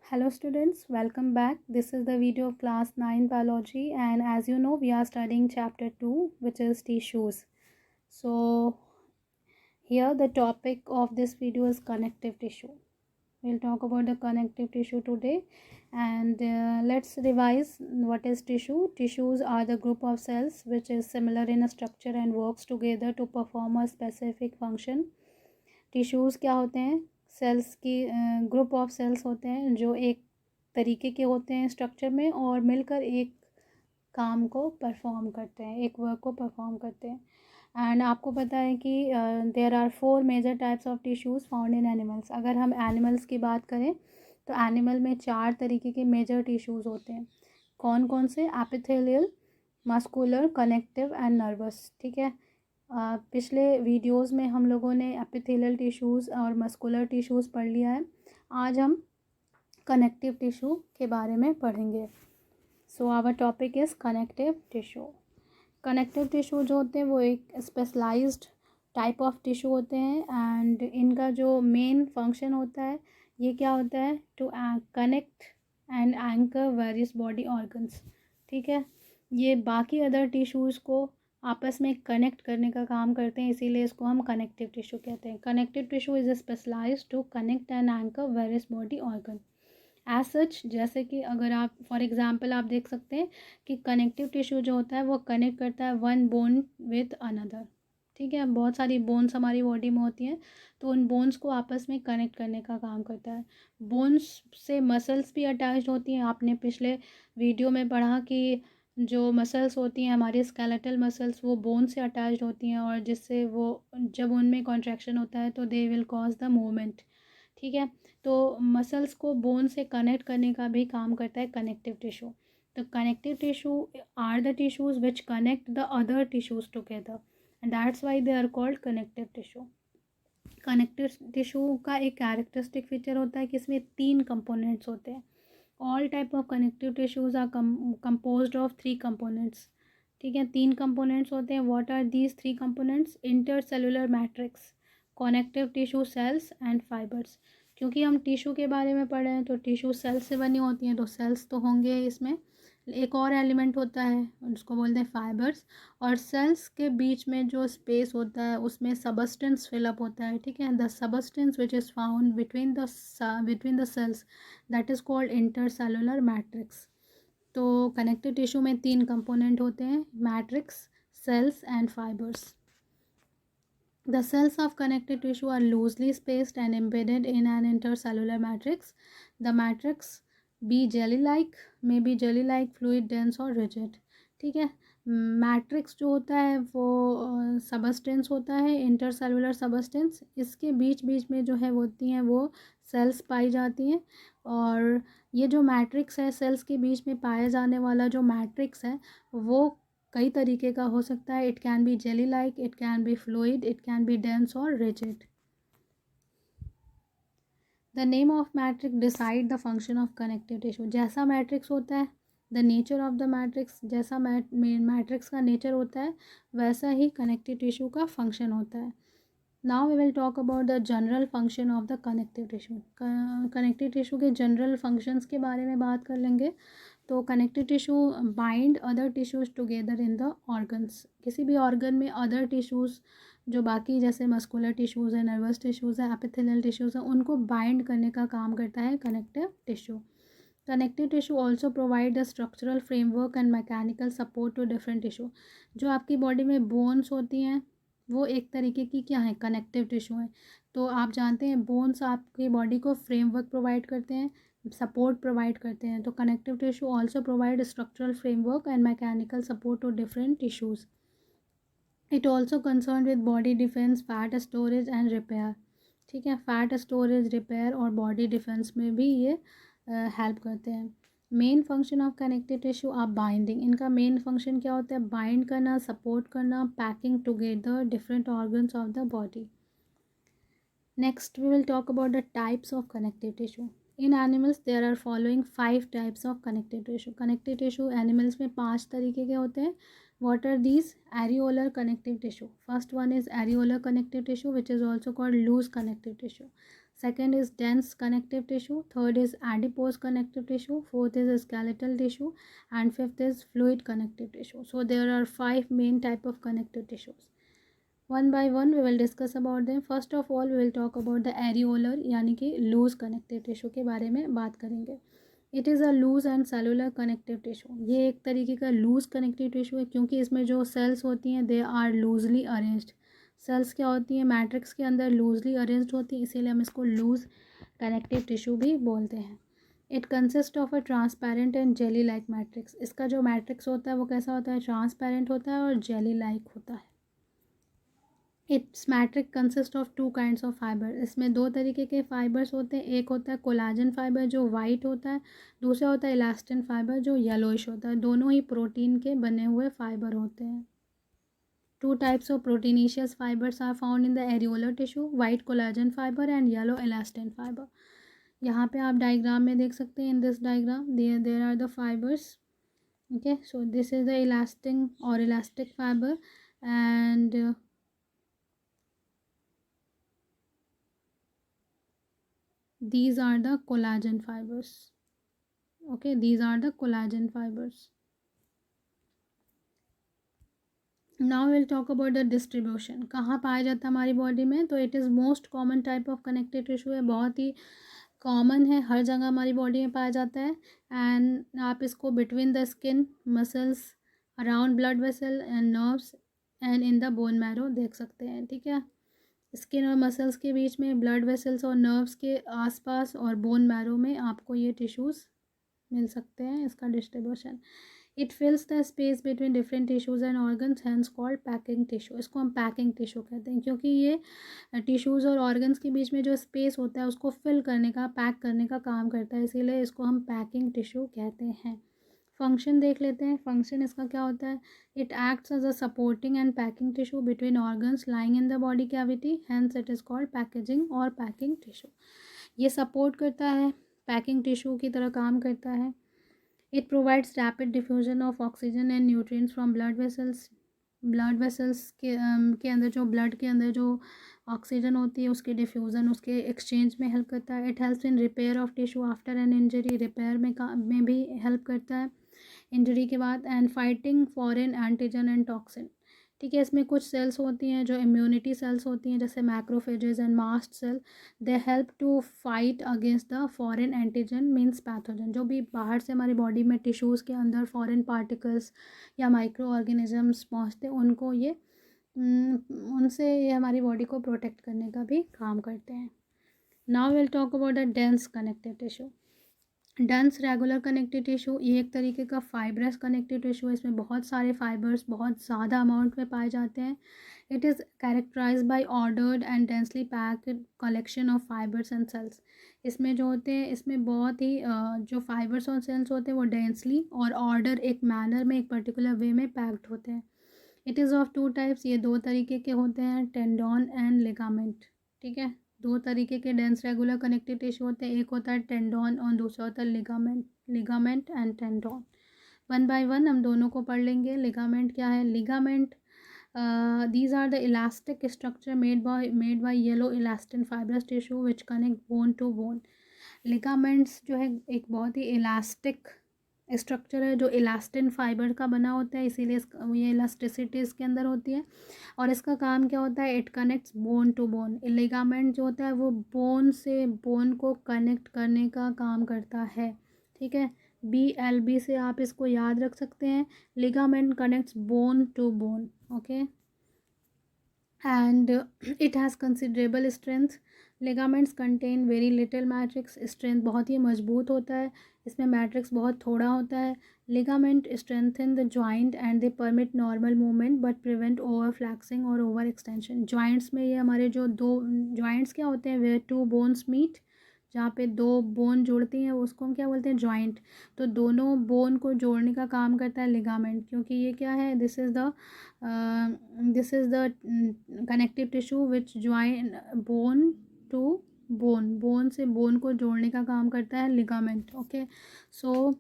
Hello students, welcome back. This is the video of class 9 biology, and as you know we are studying chapter 2, which is tissues. So here the topic of this video is connective tissue. We'll talk about the connective tissue today, and let's revise what is tissue. Tissues are the group of cells which is similar in structure and works together to perform a specific function. Tissues क्या होते हैं? Sales की group of sales होते हैं जो एक तरीके के होते हैं स्ट्रक्चर में और मिलकर एक काम को परफॉर्म करते हैं, एक वर्क को परफॉर्म करते हैं। एंड आपको पता है कि there are 4 major types of tissues found in animals. अगर हम एनिमल्स की बात करें तो एनिमल में 4 तरीके के मेजर टिश्यूज़ होते हैं। कौन कौन से? Epithelial, muscular, connective and nervous. ठीक है, पिछले वीडियोस में हम लोगों ने एपिथेलियल टिश्यूज़ और मस्कुलर टिश्यूज़ पढ़ लिया है। आज हम कनेक्टिव टिश्यू के बारे में पढ़ेंगे। So our topic is connective tissue. Connective tissue जो होते हैं वो एक स्पेशलाइज्ड टाइप ऑफ टिश्यू होते हैं एंड इनका जो मेन फंक्शन होता है ये क्या होता है? To connect and anchor various body organs. ठीक है, ये बाकी अदर टिश्यूज़ को आपस में कनेक्ट करने का काम करते हैं, इसीलिए इसको हम कनेक्टिव टिश्यू कहते हैं। Connective tissue is specialised to connect and anchor various body organ. As such, जैसे कि अगर आप फॉर एग्जांपल आप देख सकते हैं कि कनेक्टिव टिश्यू जो होता है वो कनेक्ट करता है वन बोन विद अनदर। ठीक है, बहुत सारी बोन्स हमारी बॉडी में होती हैं तो उन बोन्स को आपस में कनेक्ट करने का काम करता है। बोन्स से मसल्स भी अटैच्ड होती हैं। आपने पिछले वीडियो में पढ़ा कि जो मसल्स होती हैं हमारी स्केलेटल मसल्स वो बोन से अटैच्ड होती हैं और जिससे वो जब उनमें कॉन्ट्रैक्शन होता है तो they will cause the movement. ठीक है, तो मसल्स को बोन से कनेक्ट करने का भी काम करता है कनेक्टिव टिश्यू। तो connective tissue are the tissues which connect the other tissues together and that's why they are called connective tissue. Connective tissue का एक कैरेक्टरिस्टिक फीचर होता है कि इसमें 3 कंपोनेंट्स होते हैं। All type of connective tissues are composed of 3 components. ठीक है, 3 कंपोनेंट्स होते हैं। What are these 3 components? Intercellular matrix, connective tissue, cells and fibres. क्योंकि हम टिश्यू के बारे में पढ़े हैं तो टिश्यू सेल्स से बनी होती हैं तो सेल्स तो होंगे इसमें। एक और एलिमेंट होता है उसको बोलते हैं फाइबर्स, और सेल्स के बीच में जो स्पेस होता है उसमें सबस्टेंस फिलअप होता है। ठीक है, the substance which is found between the cells that is called intercellular matrix. तो कनेक्टिव टिश्यू में 3 कंपोनेंट होते हैं, matrix, cells and fibres. The cells of connective tissue are loosely spaced and embedded in an intercellular matrix. The matrix be jelly-like, may be jelly-like, fluid, dense और rigid. ठीक है, matrix जो होता है वो सबस्टेंस होता है, इंटरसेलुलर सबस्टेंस। इसके बीच बीच में जो है होती हैं वो सेल्स पाई जाती हैं और ये जो मैट्रिक्स है सेल्स के बीच में पाया जाने वाला जो मैट्रिक्स है वो कई तरीके का हो सकता है। It can be jelly like, it can be fluid, it can be dense और rigid. The name of matrix decide the function of connective tissue. जैसा मैट्रिक्स होता है, the nature of the matrix, जैसा मैट्रिक्स का nature होता है वैसा ही कनेक्टिव टिश्यू का फंक्शन होता है। Now we will talk about the general function of the connective tissue. Connective tissue के जनरल फंक्शंस के बारे में बात कर लेंगे। तो connective tissue bind other tissues together in the organs. किसी भी ऑर्गन में अदर टिश्यूज़ जो बाकी जैसे मस्कुलर टिश्यूज़ है, नर्वस टिश्यूज़ है, एपिथेलियल टिश्यूज़ है, उनको बाइंड करने का काम करता है connective tissue. Connective tissue also provide the structural framework and mechanical support to different tissue. जो आपकी बॉडी में बोन्स होती हैं वो एक तरीके की क्या है? कनेक्टिव टिश्यू है। तो आप जानते हैं बोन्स आपकी बॉडी को फ्रेमवर्क प्रोवाइड करते हैं, सपोर्ट प्रोवाइड करते हैं। तो connective tissue also provide structural framework and mechanical support to different tissues. It also concern with body defence, fat storage and repair. ठीक है, फैट स्टोरेज, रिपेयर और बॉडी डिफेंस में भी ये हेल्प करते हैं। Main function of connective tissue आप binding. इनका मेन फंक्शन क्या होता है? बाइंड करना, सपोर्ट करना, packing together different organs of the body. Next we will talk about the types of connective tissue. In animals there are following 5 types of connective tissue. Connective tissue animals में 5 तरीके के होते हैं। What are these? Areolar connective tissue. First one is areolar connective tissue which is also called loose connective tissue. Second is dense connective tissue. Third is adipose connective tissue. Fourth is skeletal tissue. And fifth is fluid connective tissue. So there are 5 main type of connective tissues. One by one we will discuss about them. First of all we will talk about the areolar यानी कि loose connective tissue के बारे में बात करेंगे. It is a loose and cellular connective tissue. ये एक तरीके का लूज कनेक्टिव टिश्यू है क्योंकि इसमें जो सेल्स होती हैं they are loosely arranged. Cells क्या होती हैं मैट्रिक्स के अंदर लूजली अरेंज्ड होती है, इसीलिए हम इसको लूज कनेक्टिव टिश्यू भी बोलते हैं. It consist of a transparent and jelly like matrix. इसका जो मैट्रिक्स होता है वो कैसा होता है, ट्रांसपेरेंट होता है और जेली लाइक होता है. It's matrix consist of 2 kinds of fibre. इसमें 2 तरीके के फाइबर्स होते हैं. एक होता है कोलाजन फाइबर जो वाइट होता है, दूसरा होता है इलास्टिन फाइबर जो येलोइश होता है. दोनों ही प्रोटीन के बने हुए फाइबर होते हैं. 2 types of proteinaceous fibers are found in the areolar tissue, white collagen fiber and yellow elastin fiber. यहाँ पे आप डायग्राम में देख सकते हैं. In this diagram there are the fibers. Okay, so this is the elastin or elastic fiber and these are the collagen fibers. Okay, these are the collagen fibers. Now will talk about the distribution. कहाँ पाया जाता है हमारी body में, तो it is most common type of connective tissue है. बहुत ही common है, हर जगह हमारी बॉडी में पाया जाता है. एंड आप इसको between the skin, muscles, around blood vessel and nerves and in the bone marrow देख सकते हैं. ठीक है, स्किन और मसल्स के बीच में, ब्लड वेसल्स और नर्व्स के आसपास और बोन मैरो में आपको ये टिश्यूज़ मिल सकते हैं. इसका distribution, it fills the space between different tissues and organs, hence called packing tissue. इसको हम पैकिंग टिश्यू कहते हैं क्योंकि ये टिश्यूज़ और ऑर्गन्स के बीच में जो स्पेस होता है उसको फिल करने का, पैक करने का काम करता है, इसीलिए इसको हम पैकिंग टिश्यू कहते हैं. फंक्शन देख लेते हैं. फंक्शन इसका क्या होता है, it acts as a supporting and packing tissue between organs lying in the body cavity, hence it is called packaging और पैकिंग टिश्यू. ये सपोर्ट करता है, पैकिंग टिश्यू की तरह काम करता है. It provides rapid diffusion of oxygen and nutrients from blood vessels. Blood vessels के अंदर जो ब्लड के अंदर जो ऑक्सीजन होती है उसकी डिफ्यूज़न, उसके एक्सचेंज में हेल्प करता है. It helps in repair of tissue after an injury. Repair में भी हेल्प करता है इंजरी के बाद. And fighting foreign antigen and toxin. ठीक है, इसमें कुछ सेल्स होती हैं जो इम्यूनिटी सेल्स होती हैं जैसे macrophages and mast cell. They help to fight against the foreign antigen means pathogen. जो भी बाहर से हमारी बॉडी में टिश्यूज़ के अंदर फॉरेन पार्टिकल्स या माइक्रो ऑर्गेनिजम्स पहुँचते उनको ये उनसे ये हमारी बॉडी को प्रोटेक्ट करने का भी काम करते हैं. Now will talk about the dense connective tissue. Dense regular connective tissue ये एक तरीके का फाइब्रस कनेक्टिव टिश्यू है. इसमें बहुत सारे फाइबर्स बहुत ज़्यादा अमाउंट में पाए जाते हैं. It is characterise by ordered and densely packed collection of fibres and cells. इसमें जो होते हैं, इसमें बहुत ही जो फाइबर्स और सेल्स होते हैं वो डेंसली और ऑर्डर एक मैनर में, एक पर्टिकुलर वे में पैक्ड होते हैं. It is of 2 types. ये 2 तरीके के होते हैं, टेंडोन एंड लिगामेंट. ठीक है, 2 तरीके के डेंस रेगुलर कनेक्टिव टिश्यू होते हैं. एक होता है टेंडोन और दूसरा होता है ligament and tendon. One by one हम दोनों को पढ़ लेंगे. लिगामेंट क्या है, ligament these are the elastic structure made by yellow elastin fibrous tissue which connect bone to bone. ligaments जो है एक बहुत ही इलास्टिक स्ट्रक्चर है जो इलास्टिन फाइबर का बना होता है, इसीलिए ये इलास्टिसिटी इसके अंदर होती है. और इसका काम क्या होता है, it connects bone to bone. Ligament जो होता है वो बोन से बोन को कनेक्ट करने का काम करता है. ठीक है, BLB से आप इसको याद रख सकते हैं. Ligament connects bone to bone. Okay, and it has considerable strength. Ligaments contain very little matrix. Strength बहुत ही मजबूत होता है, इसमें मैट्रिक्स बहुत थोड़ा होता है. Ligament strengthen the joint and they permit normal movement but prevent over flexing और ओवर एक्सटेंशन. जॉइंट्स में ये हमारे जो 2 जॉइंट्स क्या होते हैं, वेयर 2 बोन्स मीट, जहाँ पे 2 बोन जुड़ती हैं उसको हम क्या बोलते हैं, जॉइंट. तो दोनों बोन को जोड़ने का काम करता है लिगामेंट, क्योंकि ये क्या है, this is the connective tissue which join bone to bone. Bone से बोन को जोड़ने का काम करता है लिगामेंट. ओके, सो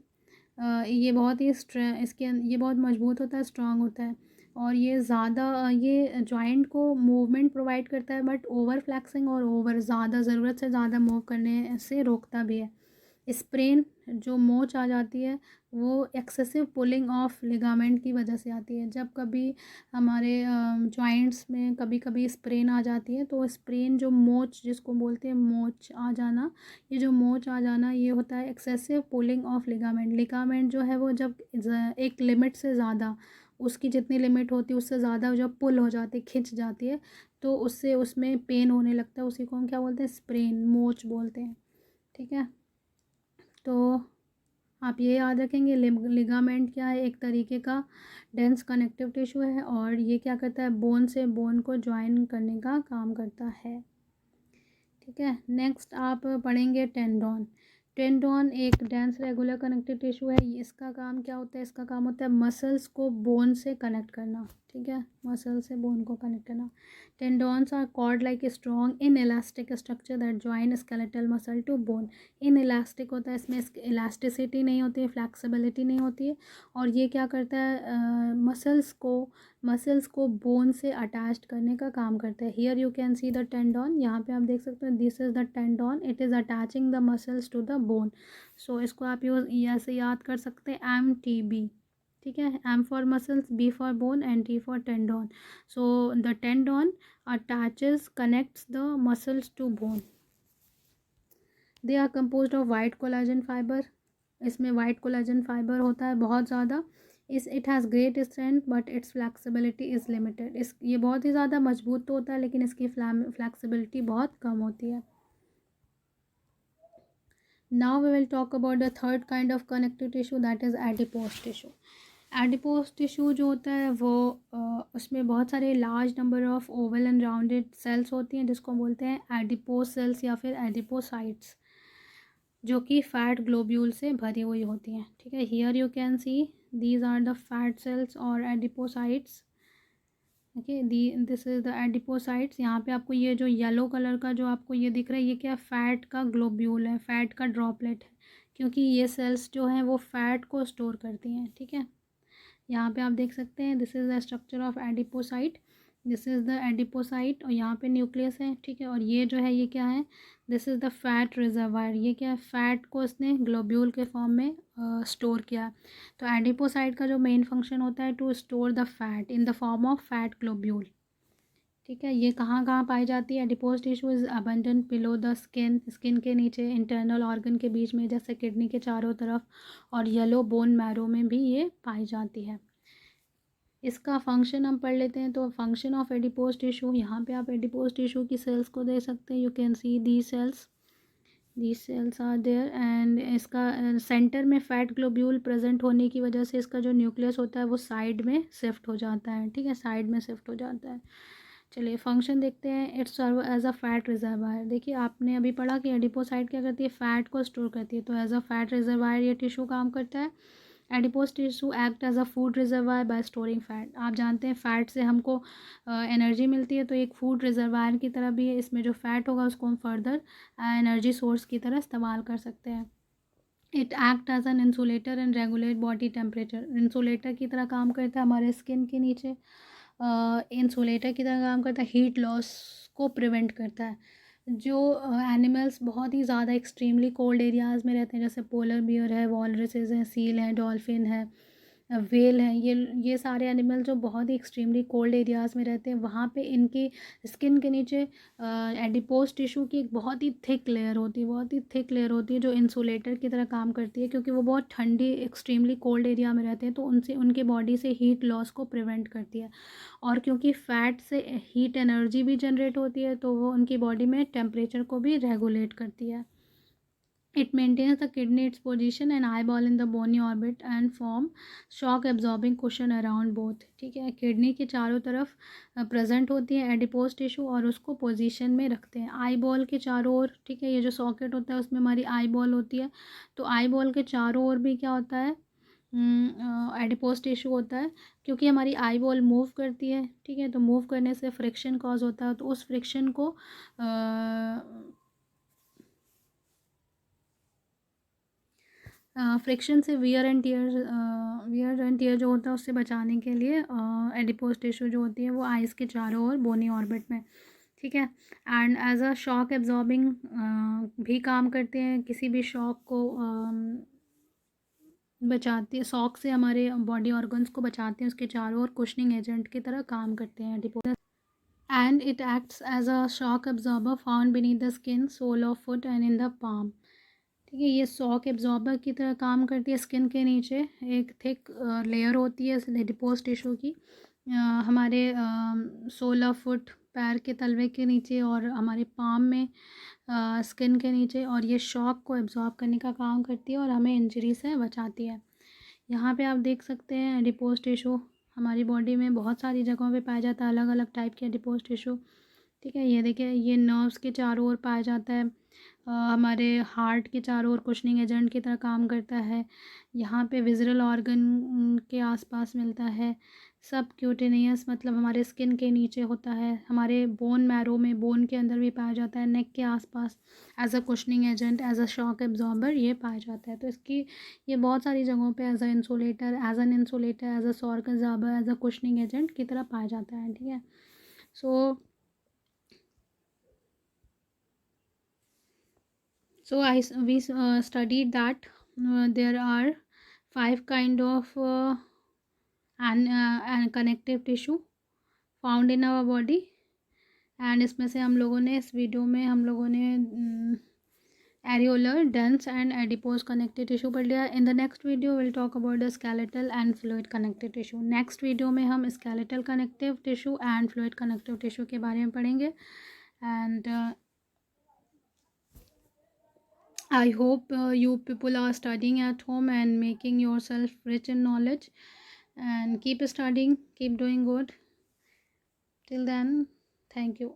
ये बहुत ही ये बहुत मजबूत होता है, स्ट्रांग होता है. और ये ज़्यादा ये जॉइंट को मूवमेंट प्रोवाइड करता है, बट ओवर फ्लैक्सिंग और ओवर ज़्यादा ज़रूरत से ज़्यादा मूव करने से रोकता भी है। स्प्रेन जो मोच आ जाती है वो एक्सेसिव पुलिंग ऑफ लिगामेंट की वजह से आती है। जब कभी हमारे जॉइंट्स में कभी कभी स्प्रेन आ जाती है, तो स्प्रेन जो मोच जिसको बोलते हैं मोच आ जाना, ये जो मोच आ जाना ये होता है excessive pulling of ligament. Ligament जो है वो जब एक लिमिट से ज़्यादा, उसकी जितनी लिमिट होती है उससे ज़्यादा जब पुल हो जाती है, खिंच जाती है, तो उससे उसमें पेन होने लगता है। उसी को हम क्या बोलते हैं? स्प्रेन, मोच बोलते हैं। ठीक है, तो आप ये याद रखेंगे लिगामेंट क्या है? एक तरीके का डेंस कनेक्टिव टिश्यू है, और ये क्या करता है? बोन से बोन को ज्वाइन करने का काम करता है। ठीक है, नेक्स्ट आप पढ़ेंगे टेंडोन। टेंडोन एक डेंस रेगुलर कनेक्टिव टिश्यू है। इसका काम क्या होता है? इसका काम होता है मसल्स को बोन से कनेक्ट करना। ठीक है, मसल से बोन को कनेक्ट करना। Tendons are cord like strong inelastic structure that join skeletal muscle to bone. Inelastic होता है, इसमें इलास्टिसिटी नहीं होती है, फ्लैक्सिबिलिटी नहीं होती है, और ये क्या करता है? मसल्स को बोन से अटैच्ड करने का काम करता है। Here you can see the tendon, यहाँ पे आप देख सकते हैं, this is the tendon, it is attaching the muscles to the bone. So इसको आप ऐसे याद कर सकते हैं, MTB। ठीक है, M for muscles, B for bone and T for tendon. So the tendon attaches connects the muscles to bone. They are composed of white collagen fibre. इसमें वाइट कोलाजन फाइबर होता है बहुत ज़्यादा। It has great strength but its flexibility is limited. ये बहुत ही ज़्यादा मजबूत तो होता है, लेकिन इसकी फ्लैक्सिबिलिटी बहुत कम होती है। Now we will talk about the third kind of connective tissue, that is adipose tissue. Adipose tissue जो होता है वो उसमें बहुत सारे large number of oval and rounded cells होती हैं, जिसको बोलते हैं एडिपोज सेल्स या फिर एडिपोसाइट्स, जो कि फैट ग्लोब्यूल से भरी हुई होती हैं। ठीक है, here you can see these are the fat cells और adipocytes. Okay, this is the adipocytes. यहाँ पे आपको ये जो येलो कलर का जो आपको ये दिख रहा है, ये क्या? फैट का ग्लोब्यूल है, फैट का ड्रॉपलेट है, क्योंकि ये सेल्स जो हैं वो फैट को स्टोर करती हैं। ठीक है, यहाँ पे आप देख सकते हैं, this is the structure of adipocyte, this is the adipocyte, और यहाँ पे न्यूक्लियस है। ठीक है, और ये जो है ये क्या है? This is the fat reservoir. ये क्या है? फैट को इसने ग्लोब्यूल के फॉर्म में स्टोर किया। तो एडिपोसाइट का जो मेन फंक्शन होता है, to store the fat in the form of fat globule. ठीक है, ये कहाँ कहाँ पाई जाती है? Adipose tissue is abundant below the skin, skin के नीचे, इंटरनल ऑर्गन के बीच में, जैसे किडनी के चारों तरफ, और येलो बोन मैरो में भी ये पाई जाती है। इसका फंक्शन हम पढ़ लेते हैं। तो फंक्शन ऑफ एडिपोज टिश्यू, यहाँ पे आप एडिपोज टिश्यू की सेल्स को देख सकते हैं। You can see the cells are there, and इसका सेंटर में फैट ग्लोब्यूल प्रेजेंट होने की वजह से इसका जो न्यूक्लियस होता है वो साइड में शिफ्ट हो जाता है। ठीक है, साइड में शिफ्ट हो जाता है। चलिए फंक्शन देखते हैं। It's serve as a fat reservoir. देखिए आपने अभी पढ़ा कि एडिपोसाइट क्या करती है? फैट को स्टोर करती है। तो एज अ फैट रिजर्वायर ये टिश्यू काम करता है। Adipose tissue act as a food reservoir by storing fat. आप जानते हैं फैट से हमको एनर्जी मिलती है, तो एक फूड रिजर्वायर की तरह भी है। इसमें जो फैट होगा उसको हम फर्दर एनर्जी सोर्स की तरह इस्तेमाल कर सकते हैं। It act as an insulator and regulate body temperature. Insulator की तरह काम करता है हमारे स्किन के नीचे, इंसुलेटर की तरह काम करता है, हीट लॉस को प्रिवेंट करता है। जो एनिमल्स बहुत ही ज़्यादा एक्सट्रीमली कोल्ड एरियाज़ में रहते हैं, जैसे पोलर बियर है, वॉलरसेस हैं, सील हैं, डॉल्फिन है, व्हेल हैं, ये सारे एनिमल जो बहुत ही एक्सट्रीमली कोल्ड एरियाज़ में रहते हैं, वहाँ पे इनकी स्किन के नीचे एडिपोज टिश्यू की एक बहुत ही थिक लेयर होती है, बहुत ही थिक लेयर होती है, जो इंसुलेटर की तरह काम करती है, क्योंकि वो बहुत ठंडी एक्सट्रीमली कोल्ड एरिया में रहते हैं, तो उनसे उनके बॉडी से हीट लॉस को प्रिवेंट करती है। और क्योंकि फ़ैट से हीट एनर्जी भी जनरेट होती है, तो वो उनकी बॉडी में टेम्परेचर को भी रेगुलेट करती है। It maintains the kidney its position and eyeball in the bony orbit and form shock absorbing cushion around both। ठीक है, किडनी के चारों तरफ प्रेजेंट होती है एडिपोज टिश्यू, और उसको पोजीशन में रखते हैं आई बॉल के चारों ओर। ठीक है, ये जो सॉकेट होता है उसमें हमारी आई बॉल होती है, तो आई बॉल के चारों ओर भी क्या होता है? एडिपोज टिश्यू होता है, क्योंकि हमारी आई बॉल मूव करती है। ठीक है, तो मूव करने से फ्रिक्शन कॉज होता है, तो उस फ्रिक्शन को फ्रिक्शन से वियर एंड टियर जो होता है उससे बचाने के लिए एडिपोज टिश्यू जो होती है वो आइज़ के चारों ओर बोनी ऑर्बिट में, ठीक है। And as a shock absorbing भी काम करते हैं, किसी भी शॉक को बचाते हैं, शॉक से हमारे बॉडी ऑर्गन्स को बचाते हैं, उसके चारों ओर कुशनिंग एजेंट की तरह काम करते हैं adipose. And it acts as a shock absorber found beneath the skin, sole of foot and in the palm, ठीक है। ये शॉक एब्जॉर्बर की तरह काम करती है। स्किन के नीचे एक थिक लेयर होती है एडिपोज टिश्यू की, हमारे 16 फुट पैर के तलवे के नीचे और हमारे पाम में स्किन के नीचे, और ये शॉक को एब्जॉर्ब करने का काम करती है और हमें इंजरी से बचाती है। यहाँ पे आप देख सकते हैं एडिपोज टिश्यू हमारी बॉडी में बहुत सारी जगहों पे पाया जाता है, अलग अलग टाइप के एडिपोज टिश्यू, ठीक है। ये देखिए, ये नर्व्स के चारों ओर पाया जाता है, हमारे हार्ट के चारों ओर कुशनिंग एजेंट की तरह काम करता है। यहाँ पे विज़रल ऑर्गन के आसपास मिलता है। सब क्यूटेनियस मतलब हमारे स्किन के नीचे होता है, हमारे बोन मैरो में, बोन के अंदर भी पाया जाता है, नेक के आसपास as a cushioning agent, as a shock absorber ये पाया जाता है। तो इसकी ये बहुत सारी जगहों पे as a insulator, as a shock absorber, as a cushioning agent की तरह पाया जाता है, ठीक है। So we studied that there are 5 kind of and connective tissue found in our body, and इसमें से हम लोगों ने इस वीडियो में हम लोगों ने areolar, dense and adipose connective tissue पढ़ लिया। In the next video will talk about the skeletal and fluid connective tissue. Next video में हम skeletal connective tissue and fluid connective tissue के बारे में पढ़ेंगे। And I hope you people are studying at home and making yourself rich in knowledge, and keep studying, keep doing good. Till then, thank you.